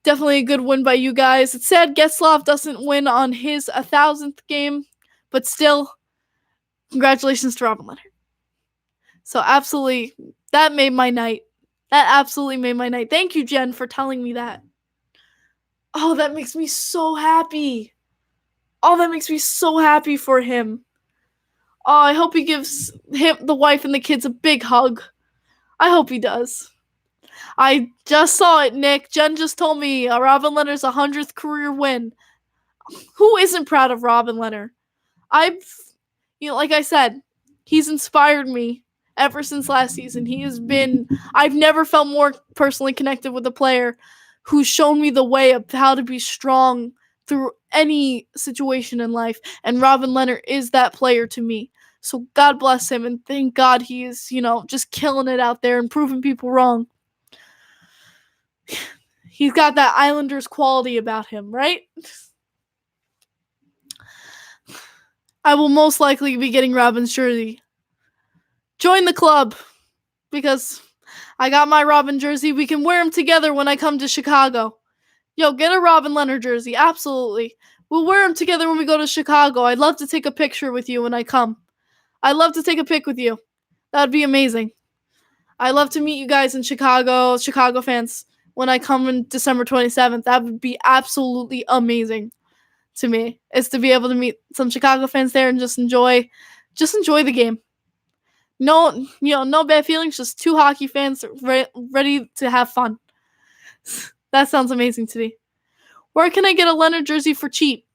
Definitely a good win by you guys. It's sad Getzlaf doesn't win on his 1,000th game, but still, congratulations to Robin Leonard. So absolutely, that made my night. That absolutely made my night. Thank you, Jen, for telling me that. Oh, that makes me so happy. Oh, that makes me so happy for him. Oh, I hope he gives him, the wife, and the kids a big hug. I hope he does. I just saw it, Nick. Jen just told me Robin Leonard's 100th career win. Who isn't proud of Robin Leonard? Like I said, he's inspired me ever since last season. I've never felt more personally connected with a player who's shown me the way of how to be strong through any situation in life. And Robin Leonard is that player to me. So God bless him, and thank God he is, just killing it out there and proving people wrong. He's got that Islanders quality about him, right? I will most likely be getting Robin's jersey. Join the club, because I got my Robin jersey. We can wear them together when I come to Chicago. Yo, get a Robin Leonard jersey. Absolutely. We'll wear them together when we go to Chicago. I'd love to take a picture with you when I come. I'd love to take a pic with you. That would be amazing. I'd love to meet you guys in Chicago fans, when I come on December 27th. That would be absolutely amazing to me, is to be able to meet some Chicago fans there and just enjoy the game. No, no bad feelings, just two hockey fans ready to have fun. That sounds amazing to me. Where can I get a Leonard jersey for cheap?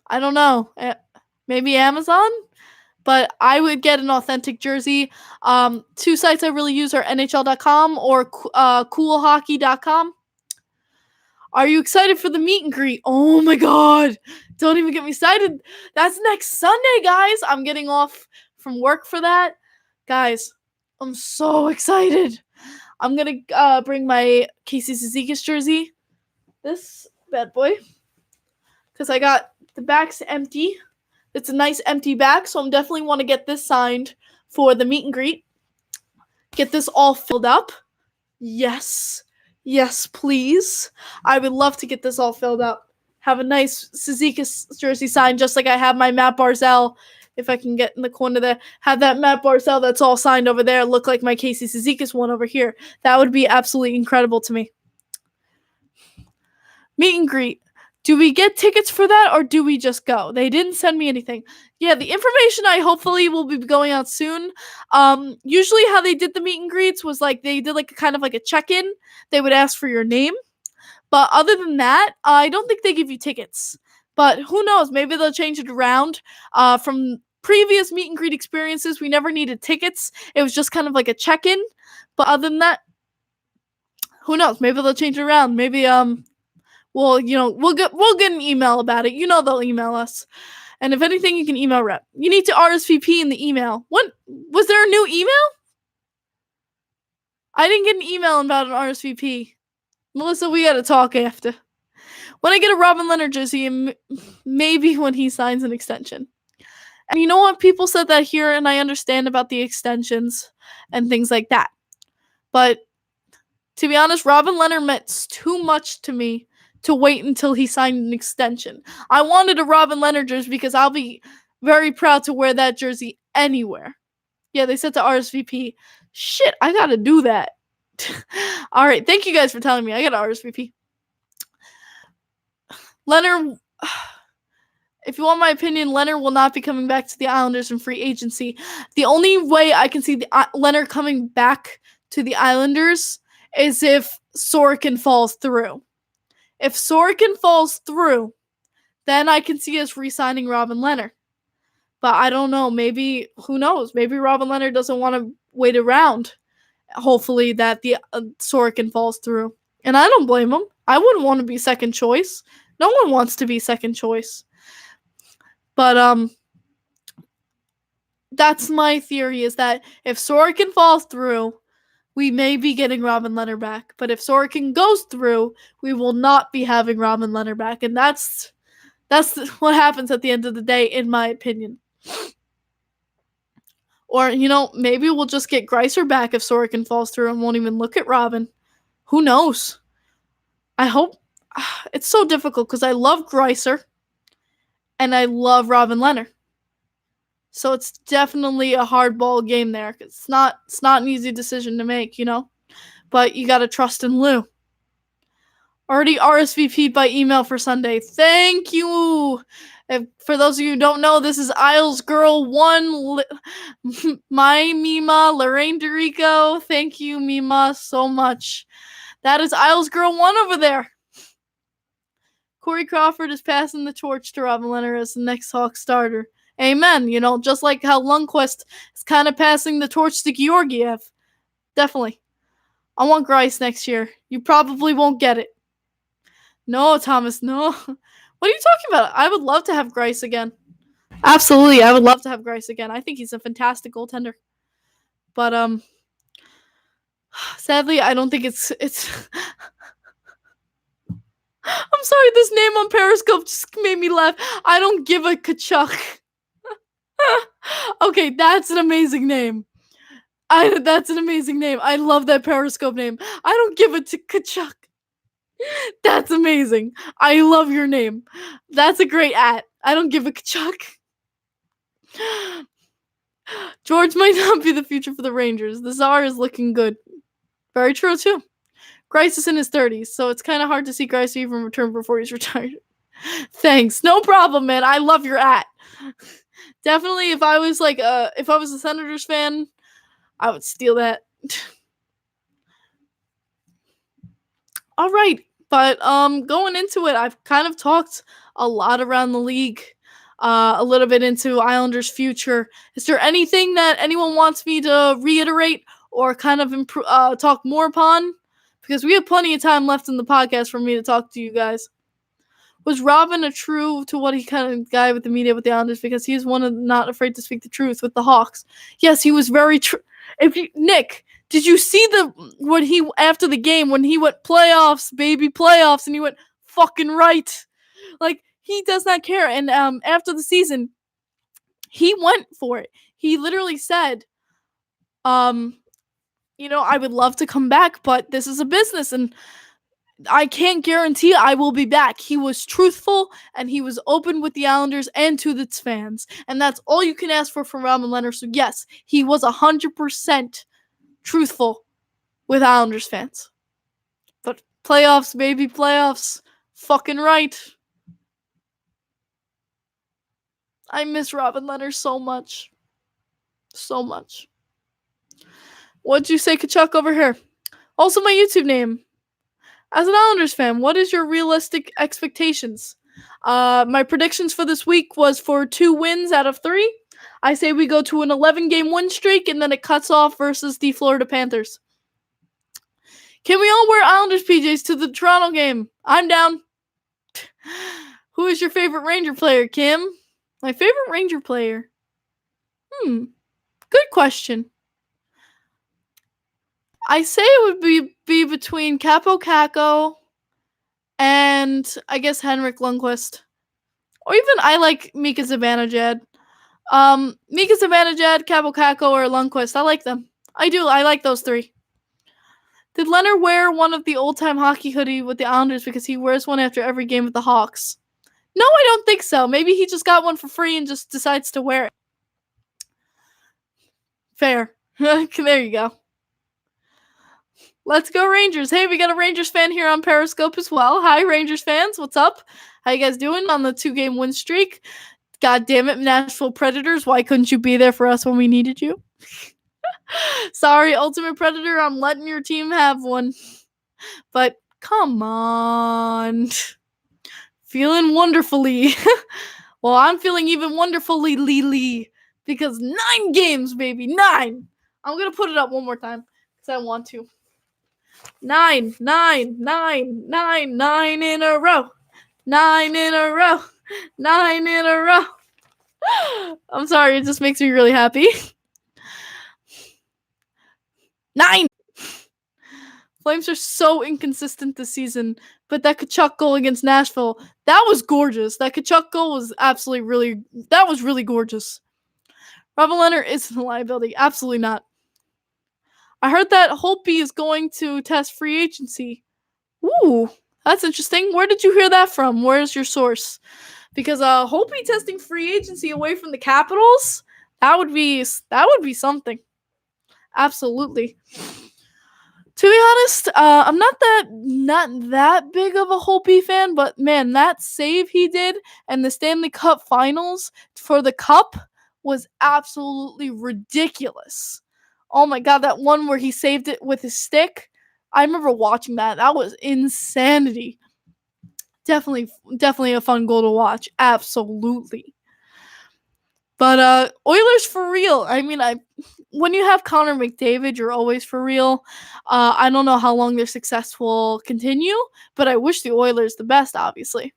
I don't know. Maybe Amazon? But I would get an authentic jersey. Two sites I really use are NHL.com or coolhockey.com. Are you excited for the meet and greet? Oh my God. Don't even get me excited. That's next Sunday, guys. I'm getting off from work for that. Guys, I'm so excited. I'm going to bring my Casey Cizikas jersey. This bad boy. Because I got the back's empty. It's a nice empty back, so I'm definitely want to get this signed for the meet and greet. Get this all filled up. Yes. Yes, please. I would love to get this all filled up. Have a nice Cizikas jersey signed, just like I have my Matt Barzal. If I can get in the corner there. Have that Matt Barzal that's all signed over there look like my Casey Cizikas one over here. That would be absolutely incredible to me. Meet and greet. Do we get tickets for that or do we just go? They didn't send me anything. Yeah, the information I hopefully will be going out soon. Usually how they did the meet and greets was like they did like a kind of like a check-in. They would ask for your name. But other than that, I don't think they give you tickets. But who knows? Maybe they'll change it around. From previous meet and greet experiences, we never needed tickets. It was just kind of like a check-in. But other than that, who knows? Maybe they'll change it around. Maybe well, we'll get an email about it. They'll email us. And if anything, you can email rep. You need to RSVP in the email. What was there a new email? I didn't get an email about an RSVP. Melissa, we gotta talk after. When I get a Robin Leonard jersey, maybe when he signs an extension. And you know what? People said that here, and I understand about the extensions and things like that. But to be honest, Robin Leonard meant too much to me to wait until he signed an extension. I wanted a Robin Leonard jersey because I'll be very proud to wear that jersey anywhere. Yeah, they said to RSVP. Shit, I gotta do that. Alright, thank you guys for telling me. I gotta RSVP. Leonard, if you want my opinion, Leonard will not be coming back to the Islanders in free agency. The only way I can see Leonard coming back to the Islanders is if Sorokin falls through. If Sorokin falls through, then I can see us re-signing Robin Leonard. But I don't know. Maybe, who knows? Maybe Robin Leonard doesn't want to wait around. Hopefully that the Sorokin falls through. And I don't blame him. I wouldn't want to be second choice. No one wants to be second choice. But that's my theory, is that if Sorokin falls through, we may be getting Robin Leonard back. But if Sorokin goes through, we will not be having Robin Leonard back. And that's what happens at the end of the day, in my opinion. Or, maybe we'll just get Greiser back if Sorokin falls through and won't even look at Robin. Who knows? I hope. It's so difficult because I love Greiser and I love Robin Leonard. So it's definitely a hardball game there. It's not an easy decision to make, But you gotta trust in Lou. Already RSVP'd by email for Sunday. Thank you! For those of you who don't know, this is Isles Girl 1, my Mima, Lorraine Dorico. Thank you, Mima, so much. That is Isles Girl 1 over there. Corey Crawford is passing the torch to Robin Leonard as the next Hawk starter. Amen. Just like how Lundqvist is kind of passing the torch to Georgiev. Definitely. I want Greiss next year. You probably won't get it. No, Thomas, no. What are you talking about? I would love to have Greiss again. Absolutely, I would love to have Greiss again. I think he's a fantastic goaltender. But, sadly, I don't think it's... I'm sorry, this name on Periscope just made me laugh. I don't give a Kachuk. Okay, that's an amazing name. That's an amazing name. I love that Periscope name. I don't give a Kachuk. That's amazing. I love your name. That's a great @ I don't give a Kachuk. George might not be the future for the Rangers. The Tsar is looking good. Very true, too. Greiss is in his 30s, so it's kind of hard to see Greiss even return before he's retired. Thanks. No problem, man. I love your @ Definitely, if I was a Senators fan, I would steal that. All right, but going into it, I've kind of talked a lot around the league, a little bit into Islanders' future. Is there anything that anyone wants me to reiterate or kind of talk more upon? Because we have plenty of time left in the podcast for me to talk to you guys. Was Robin a true to what he kind of guy with the media with the Islanders? Because he is one of not afraid to speak the truth with the Hawks. Yes, he was very true. Nick, did you see when he after the game when he went playoffs, baby playoffs, and he went fucking right? Like, he does not care. And after the season, he went for it. He literally said, I would love to come back, but this is a business and I can't guarantee I will be back. He was truthful and he was open with the Islanders and to its fans. And that's all you can ask for from Robin Leonard. So yes, he was 100% truthful with Islanders fans. But playoffs, baby, playoffs. Fucking right. I miss Robin Leonard so much. So much. What'd you say, Kachuk, over here? Also, my YouTube name. As an Islanders fan, what is your realistic expectations? My predictions for this week was for 2 wins out of 3. I say we go to an 11-game win streak, and then it cuts off versus the Florida Panthers. Can we all wear Islanders PJs to the Toronto game? I'm down. Who is your favorite Ranger player, Kim? My favorite Ranger player? Good question. I say it would be between Capo Caco and I guess Henrik Lundqvist. Or even I like Mika Zibanejad. Mika Zibanejad, Capo Caco, or Lundqvist. I like them. I do. I like those 3. Did Leonard wear one of the old-time hockey hoodie with the Islanders because he wears one after every game with the Hawks? No, I don't think so. Maybe he just got one for free and just decides to wear it. Fair. There you go. Let's go Rangers. Hey, we got a Rangers fan here on Periscope as well. Hi, Rangers fans. What's up? How you guys doing on the 2-game win streak? God damn it, Nashville Predators. Why couldn't you be there for us when we needed you? Sorry, Ultimate Predator. I'm letting your team have one. But come on. Feeling wonderfully. Well, I'm feeling even wonderfully Lee because 9 games, baby. 9. I'm going to put it up one more time because I want to. 9 in a row. 9 in a row. 9 in a row. I'm sorry, it just makes me really happy. 9! Flames are so inconsistent this season, but that Kachuk goal against Nashville, that was gorgeous. That Kachuk goal was that was really gorgeous. Robin Leonard isn't a liability. Absolutely not. I heard that Holtby is going to test free agency. Ooh, that's interesting. Where did you hear that from? Where's your source? Because Holtby testing free agency away from the Capitals, that would be something. Absolutely. To be honest, I'm not that big of a Holtby fan, but man, that save he did and the Stanley Cup Finals for the Cup was absolutely ridiculous. Oh my god, that one where he saved it with his stick. I remember watching that. That was insanity. Definitely a fun goal to watch. Absolutely. But Oilers for real. I mean, when you have Connor McDavid, you're always for real. I don't know how long their success will continue, but I wish the Oilers the best, obviously.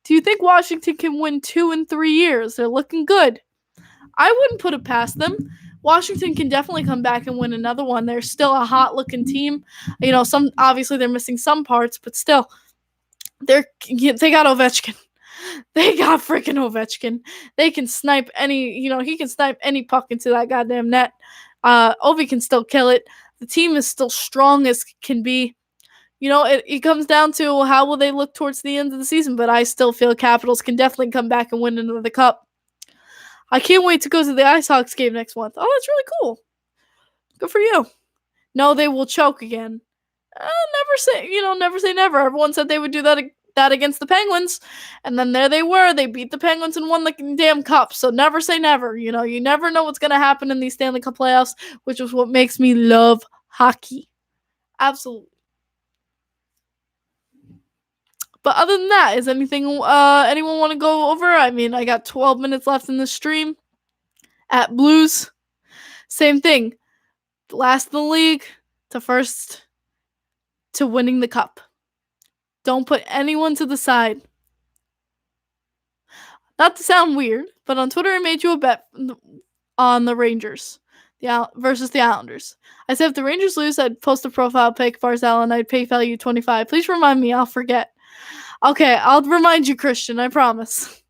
Do you think Washington can win 2 in 3 years? They're looking good. I wouldn't put it past them. Washington can definitely come back and win another one. They're still a hot-looking team. You know, obviously they're missing some parts, but still, they got Ovechkin. They got freaking Ovechkin. They can snipe he can snipe any puck into that goddamn net. Ovi can still kill it. The team is still strong as can be. You know, it comes down to how will they look towards the end of the season, but I still feel Capitals can definitely come back and win another cup. I can't wait to go to the Ice Hawks game next month. Oh, that's really cool. Good for you. No, they will choke again. Never say never. Everyone said they would do that against the Penguins, and then there they were. They beat the Penguins and won the damn cup. So never say never. You know, you never know what's going to happen in these Stanley Cup playoffs, which is what makes me love hockey. Absolutely. But other than that, is anything anyone want to go over? I mean, I got 12 minutes left in the stream. At Blues, same thing. Last in the league to first to winning the cup. Don't put anyone to the side. Not to sound weird, but on Twitter I made you a bet on the Rangers versus the Islanders. I said if the Rangers lose, I'd post a profile pic, Barzal, and I'd pay value 25. Please remind me, I'll forget. Okay, I'll remind you, Christian, I promise.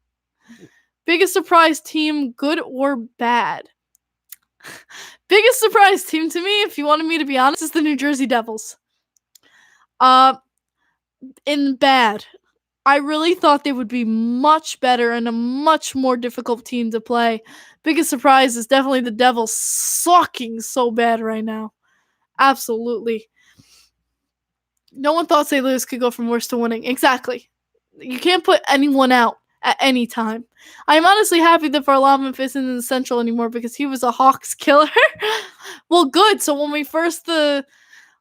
Biggest surprise team, good or bad? Biggest surprise team to me, if you wanted me to be honest, is the New Jersey Devils. In bad. I really thought they would be much better and a much more difficult team to play. Biggest surprise is definitely the Devils sucking so bad right now. Absolutely. No one thought St. Louis could go from worst to winning. Exactly. You can't put anyone out. at any time. I'm honestly happy that Varlamov isn't in the Central anymore because he was a Hawks killer. Well, good. So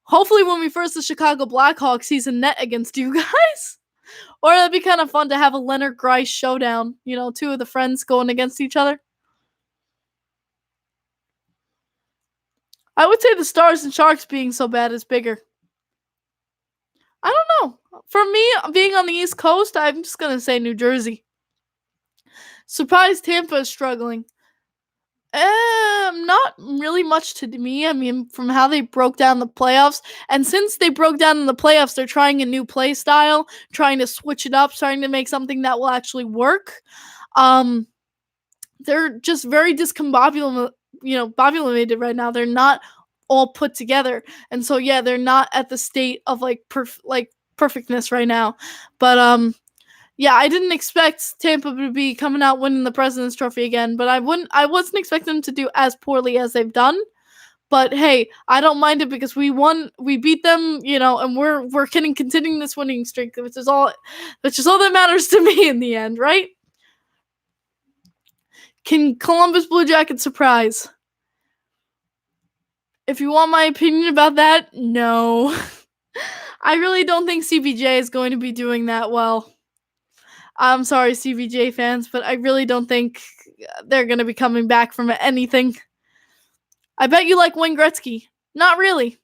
hopefully when we first the Chicago Blackhawks, he's a net against you guys. Or that'd be kind of fun to have a Leonard Grice showdown. Two of the friends going against each other. I would say the Stars and Sharks being so bad is bigger. I don't know. For me, being on the East Coast, I'm just going to say New Jersey. Surprised Tampa is struggling. Not really much to me. I mean, from how they broke down the playoffs, and since they broke down in the playoffs, they're trying a new play style, trying to switch it up, trying to make something that will actually work. They're just very discombobulated, right now. They're not all put together, and so yeah, they're not at the state of perfectness right now. But yeah, I didn't expect Tampa to be coming out winning the President's Trophy again, but I wasn't expecting them to do as poorly as they've done. But hey, I don't mind it because we beat them, and we're continuing this winning streak, which is all that matters to me in the end, right? Can Columbus Blue Jackets surprise? If you want my opinion about that, no. I really don't think CBJ is going to be doing that well. I'm sorry, CBJ fans, but I really don't think they're going to be coming back from anything. I bet you like Wayne Gretzky. Not really.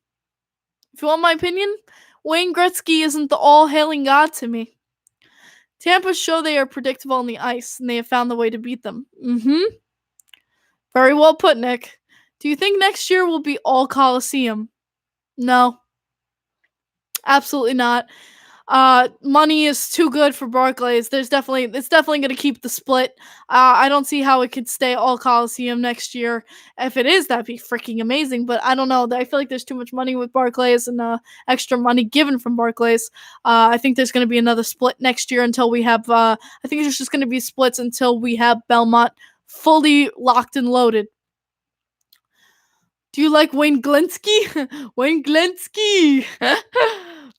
If you want my opinion, Wayne Gretzky isn't the all-hailing god to me. Tampa show they are predictable on the ice, and they have found the way to beat them. Very well put, Nick. Do you think next year will be all Coliseum? No. Absolutely not. Money is too good for Barclays. It's definitely going to keep the split. I don't see how it could stay all Coliseum next year. If it is, that'd be freaking amazing. But I don't know. I feel like there's too much money with Barclays and extra money given from Barclays. I think there's going to be another split next year until we have. I think there's just going to be splits until we have Belmont fully locked and loaded. Do you like Wayne Gretzky? Wayne Gretzky.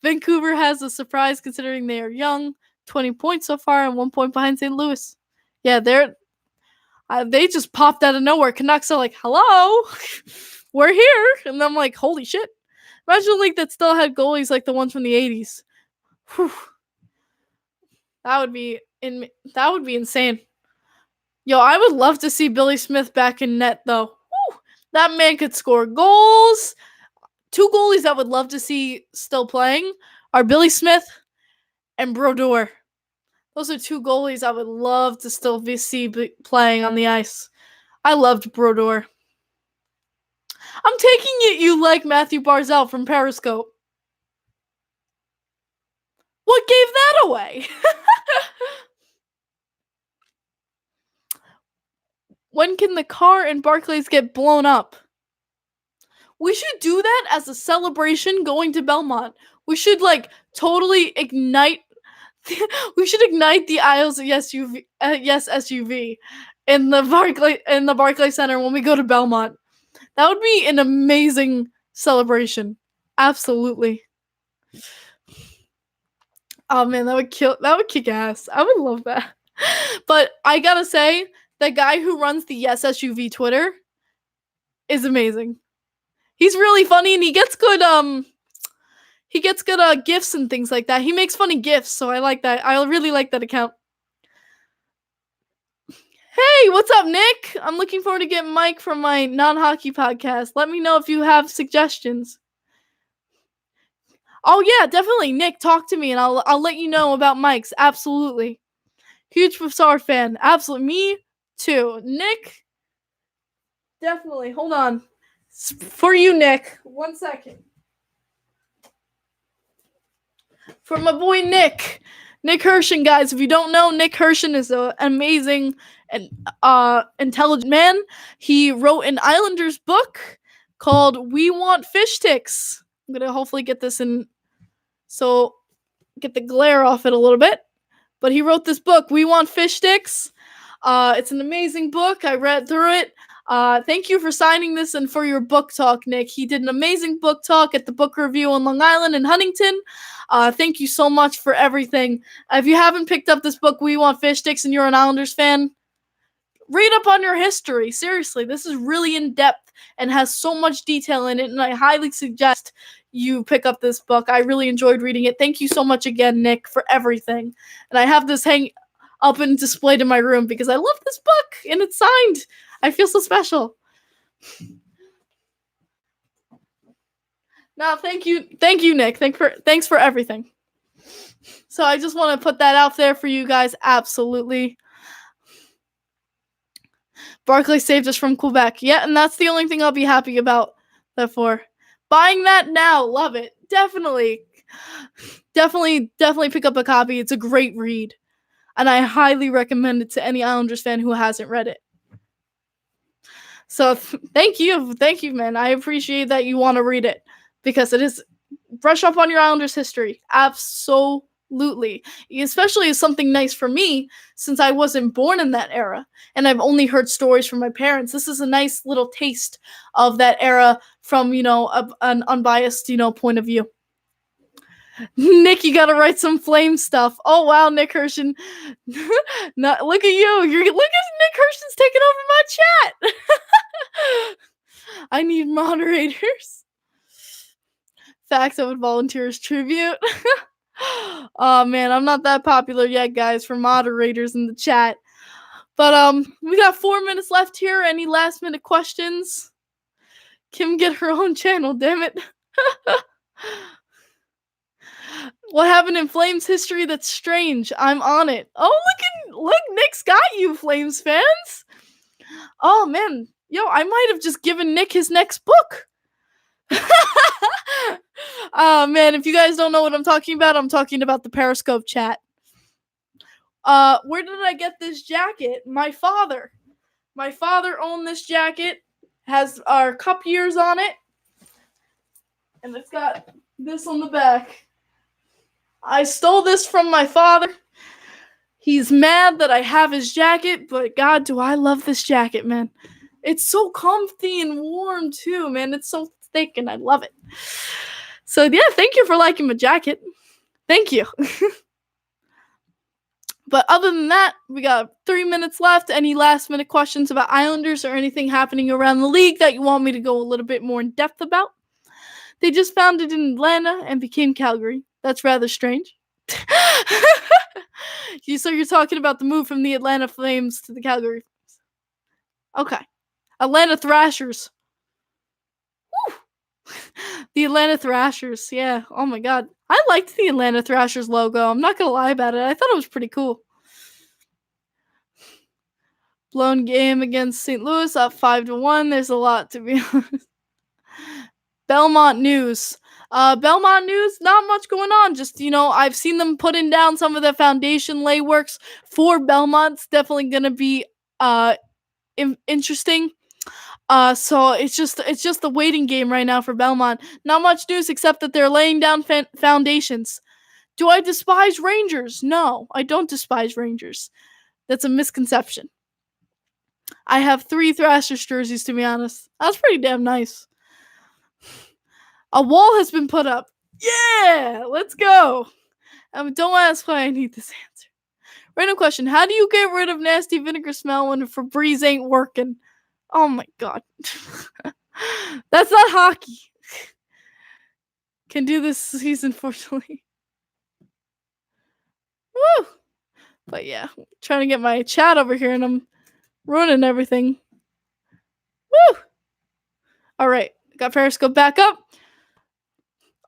Vancouver has a surprise considering they are young. 20 points so far and 1 point behind St. Louis. Yeah, they just popped out of nowhere. Canucks are like, hello, we're here. And I'm like, holy shit. Imagine a league that still had goalies like the ones from the 80s. Whew. That would be insane. Yo, I would love to see Billy Smith back in net, though. Whew. That man could score goals. Two goalies I would love to see still playing are Billy Smith and Brodeur. Those are two goalies I would love to still see playing on the ice. I loved Brodeur. I'm taking it you like Matthew Barzal from Periscope. What gave that away? When can the car and Barclays get blown up? We should do that as a celebration going to Belmont. We should totally ignite. We should ignite the aisles of SUV in the Barclays Center when we go to Belmont. That would be an amazing celebration. Absolutely. Oh man, that would kick ass. I would love that. But I gotta say, the guy who runs the Yes SUV Twitter is amazing. He's really funny and he gets good gifts and things like that. He makes funny gifts, so I like that. I really like that account. Hey, what's up, Nick? I'm looking forward to getting Mike from my non-hockey podcast. Let me know if you have suggestions. Oh yeah, definitely, Nick. Talk to me, and I'll let you know about Mike's. Absolutely, huge Brassard fan. Absolutely, me too. Nick, definitely. Hold on, for you, Nick. 1 second. For my boy Nick Hershen, guys. If you don't know, Nick Hershen is an amazing and intelligent man. He wrote an Islanders book called "We Want Fish Sticks." I'm gonna hopefully get this in, so get the glare off it a little bit. But he wrote this book, "We Want Fish Sticks." It's an amazing book. I read through it. Thank you for signing this and for your book talk, Nick. He did an amazing book talk at the book review on Long Island in Huntington. Thank you so much for everything. If you haven't picked up this book, We Want Fish Sticks, and you're an Islanders fan, read up on your history. Seriously, this is really in-depth and has so much detail in it, and I highly suggest you pick up this book. I really enjoyed reading it. Thank you so much again, Nick, for everything. And I have this hang up and displayed in my room because I love this book, and it's signed. I feel so special. Now, thank you, Nick. Thanks for everything. So I just want to put that out there for you guys. Absolutely. Barclay saved us from Quebec. Yeah, and that's the only thing I'll be happy about that for. Buying that now. Love it. Definitely pick up a copy. It's a great read. And I highly recommend it to any Islanders fan who hasn't read it. So thank you, man. I appreciate that you want to read it because it is brush up on your Islanders history. Absolutely. Especially as something nice for me since I wasn't born in that era and I've only heard stories from my parents. This is a nice little taste of that era from, an unbiased, point of view. Nick, you gotta write some flame stuff. Oh wow, Nick Hershen. Look at you. Look at Nick Hershen's taking over my chat. I need moderators. Facts, I would volunteer as tribute. Oh man, I'm not that popular yet, guys, for moderators in the chat. But we got 4 minutes left here. Any last minute questions? Kim get her own channel, damn it. What happened in Flames history that's strange? I'm on it. Oh, look, Nick's got you, Flames fans. Oh, man. Yo, I might have just given Nick his next book. Oh, man, if you guys don't know what I'm talking about the Periscope chat. Where did I get this jacket? My father. My father owned this jacket. Has our cup years on it. And it's got this on the back. I stole this from my father. He's mad that I have his jacket, but God, do I love this jacket, man. It's so comfy and warm, too, man. It's so thick, and I love it. So, yeah, thank you for liking my jacket. Thank you. But other than that, we got 3 minutes left. Any last-minute questions about Islanders or anything happening around the league that you want me to go a little bit more in depth about? They just founded in Atlanta and became Calgary. That's rather strange. So you're talking about the move from the Atlanta Flames to the Calgary Flames. Okay. Atlanta Thrashers. Woo! The Atlanta Thrashers, yeah. Oh my god. I liked the Atlanta Thrashers logo. I'm not going to lie about it. I thought it was pretty cool. Blown game against St. Louis, up 5-1. There's a lot, to be honest. Belmont News. Belmont News, not much going on. Just, I've seen them putting down some of the foundation lay works for Belmont. It's definitely going to be interesting. So it's just the waiting game right now for Belmont. Not much news except that they're laying down foundations. Do I despise Rangers? No, I don't despise Rangers. That's a misconception. I have 3 Thrashers jerseys, to be honest. That's pretty damn nice. A wall has been put up. Yeah, let's go. Don't ask why I need this answer. Random question. How do you get rid of nasty vinegar smell when Febreze ain't working? Oh my god. That's not hockey. Can do this season, fortunately. Woo! But yeah, I'm trying to get my chat over here and I'm ruining everything. Woo! Alright, got Periscope back up.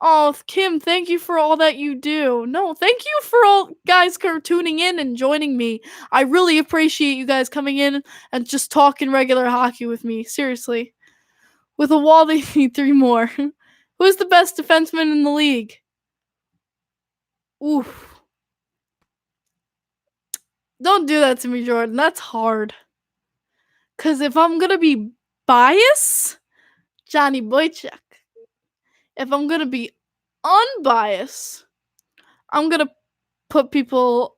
Oh, Kim, thank you for all that you do. No, thank you for all guys tuning in and joining me. I really appreciate you guys coming in and just talking regular hockey with me. Seriously. With a wall, they need 3 more. Who's the best defenseman in the league? Oof. Don't do that to me, Jordan. That's hard. Because if I'm going to be biased, Johnny Boychuk. If I'm going to be unbiased, I'm going to put people...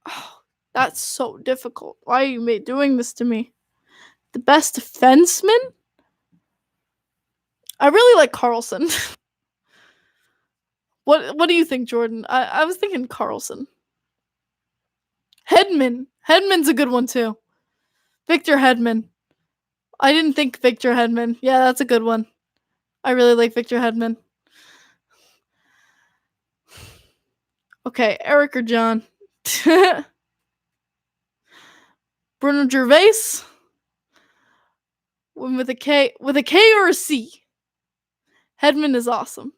Oh, that's so difficult. Why are you doing this to me? The best defenseman? I really like Carlson. What do you think, Jordan? I was thinking Carlson. Hedman. Hedman's a good one too. Victor Hedman. I didn't think Victor Hedman. Yeah, that's a good one. I really like Victor Hedman. Okay, Eric or John? Bruno Gervais? With a K or a C? Hedman is awesome.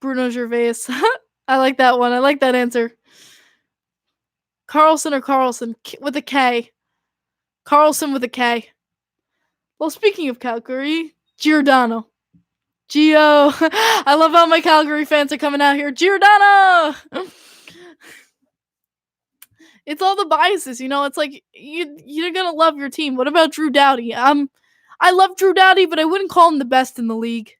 Bruno Gervais. I like that one. I like that answer. Carlson or Carlson with a K? Carlson with a K. Well, speaking of Calgary, Giordano. Gio. I love how my Calgary fans are coming out here. Giordano! It's all the biases, It's like you're gonna love your team. What about Drew Doughty? I love Drew Doughty, but I wouldn't call him the best in the league.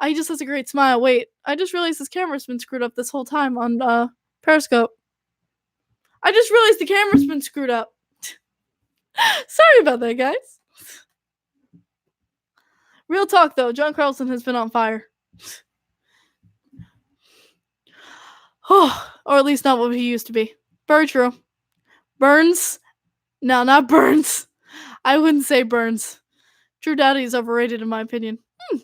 He just has a great smile. Wait, I just realized his camera's been screwed up this whole time on Periscope. I just realized the camera's been screwed up. Sorry about that, guys. Real talk, though. John Carlson has been on fire. Or at least not what he used to be. Very true. Burns? No, not Burns. I wouldn't say Burns. Drew Doughty is overrated in my opinion. I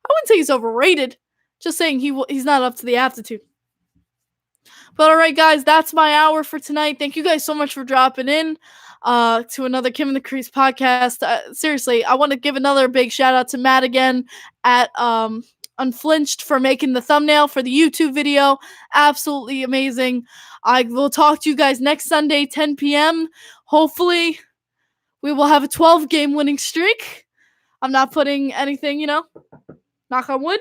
wouldn't say he's overrated. Just saying he's not up to the aptitude. But alright, guys, that's my hour for tonight. Thank you guys so much for dropping in to another Kim and the Crease podcast. Seriously, I want to give another big shout out to Matt again at Unflinched for making the thumbnail for the YouTube video. Absolutely amazing. I will talk to you guys next Sunday, 10 p.m. Hopefully, we will have a 12-game winning streak. I'm not putting anything, knock on wood.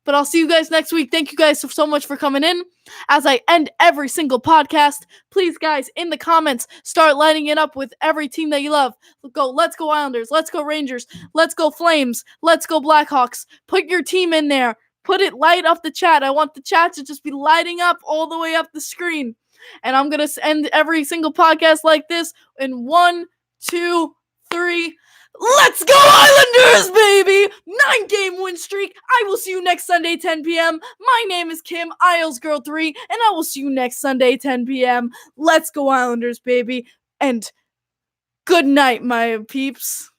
But I'll see you guys next week. Thank you guys so much for coming in. As I end every single podcast, please, guys, in the comments, start lighting it up with every team that you love. Let's go Islanders. Let's go Rangers. Let's go Flames. Let's go Blackhawks. Put your team in there. Put it, light up the chat. I want the chat to just be lighting up all the way up the screen. And I'm going to end every single podcast like this in 1, 2, 3. Let's go Islanders, baby! 9-game win streak. I will see you next Sunday, 10 p.m. My name is Kim, IELTS3, and I will see you next Sunday, 10 p.m. Let's go Islanders, baby. And good night, my peeps.